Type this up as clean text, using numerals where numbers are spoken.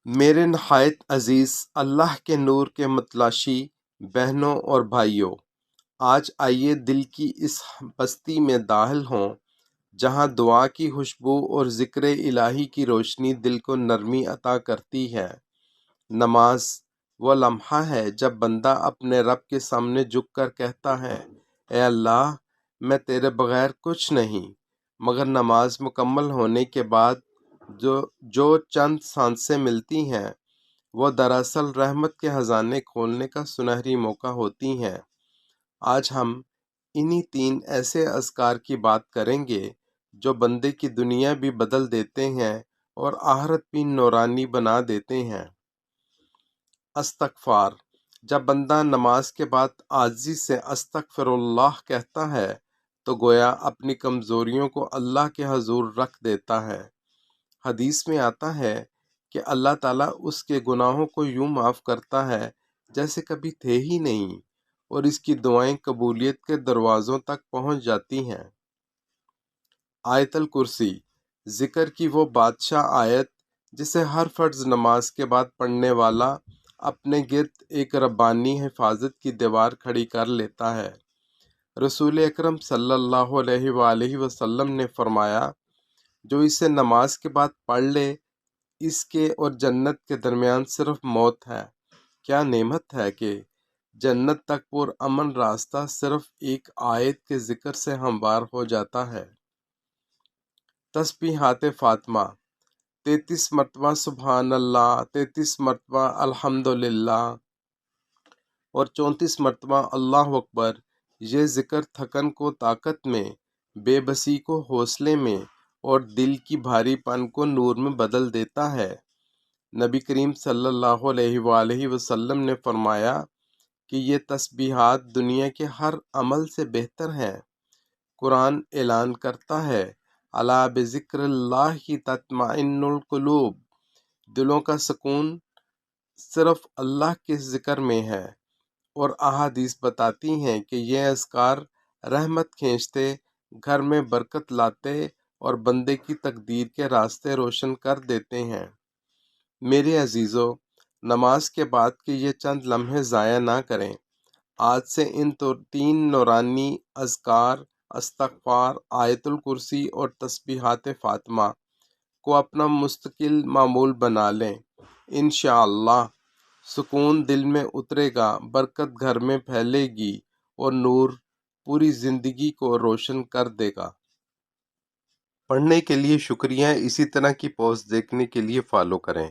میرے نہایت عزیز اللہ کے نور کے متلاشی بہنوں اور بھائیوں، آج آئیے دل کی اس بستی میں داخل ہوں جہاں دعا کی خوشبو اور ذکر الہی کی روشنی دل کو نرمی عطا کرتی ہے۔ نماز وہ لمحہ ہے جب بندہ اپنے رب کے سامنے جھک کر کہتا ہے، اے اللہ، میں تیرے بغیر کچھ نہیں۔ مگر نماز مکمل ہونے کے بعد جو چند سانسیں ملتی ہیں وہ دراصل رحمت کے خزانے کھولنے کا سنہری موقع ہوتی ہیں۔ آج ہم انہی 3 ایسے اذکار کی بات کریں گے جو بندے کی دنیا بھی بدل دیتے ہیں اور آخرت بھی نورانی بنا دیتے ہیں۔ استغفار: جب بندہ نماز کے بعد عاجزی سے استغفر اللہ کہتا ہے تو گویا اپنی کمزوریوں کو اللہ کے حضور رکھ دیتا ہے۔ حدیث میں آتا ہے کہ اللہ تعالیٰ اس کے گناہوں کو یوں معاف کرتا ہے جیسے کبھی تھے ہی نہیں، اور اس کی دعائیں قبولیت کے دروازوں تک پہنچ جاتی ہیں۔ آیت الکرسی ذکر کی وہ بادشاہ آیت جسے ہر فرض نماز کے بعد پڑھنے والا اپنے گرد ایک ربانی حفاظت کی دیوار کھڑی کر لیتا ہے۔ رسول اکرم صلی اللہ علیہ وآلہ وسلم نے فرمایا، جو اسے نماز کے بعد پڑھ لے، اس کے اور جنت کے درمیان صرف موت ہے۔ کیا نعمت ہے کہ جنت تک پر امن راستہ صرف ایک آیت کے ذکر سے ہموار ہو جاتا ہے۔ تسبیحات فاطمہ: 33 مرتبہ سبحان اللہ، 33 مرتبہ الحمدللہ اور 34 مرتبہ اللہ اکبر۔ یہ ذکر تھکن کو طاقت میں، بے بسی کو حوصلے میں اور دل کی بھاری پن کو نور میں بدل دیتا ہے۔ نبی کریم صلی اللہ علیہ وآلہ وسلم نے فرمایا کہ یہ تسبیحات دنیا کے ہر عمل سے بہتر ہیں۔ قرآن اعلان کرتا ہے، الا بذکر اللہ تطمئن القلوب، دلوں کا سکون صرف اللہ کے ذکر میں ہے۔ اور احادیث بتاتی ہیں کہ یہ اذکار رحمت کھینچتے، گھر میں برکت لاتے اور بندے کی تقدیر کے راستے روشن کر دیتے ہیں۔ میرے عزیزو، نماز کے بعد کے یہ چند لمحے ضائع نہ کریں۔ آج سے ان 3 نورانی اذکار استغفار، آیت الکرسی اور تسبیحات فاطمہ کو اپنا مستقل معمول بنا لیں۔ انشاءاللہ سکون دل میں اترے گا، برکت گھر میں پھیلے گی اور نور پوری زندگی کو روشن کر دے گا۔ پڑھنے کے لیے شکریہ۔ اسی طرح کی پوسٹ دیکھنے کے لیے فالو کریں۔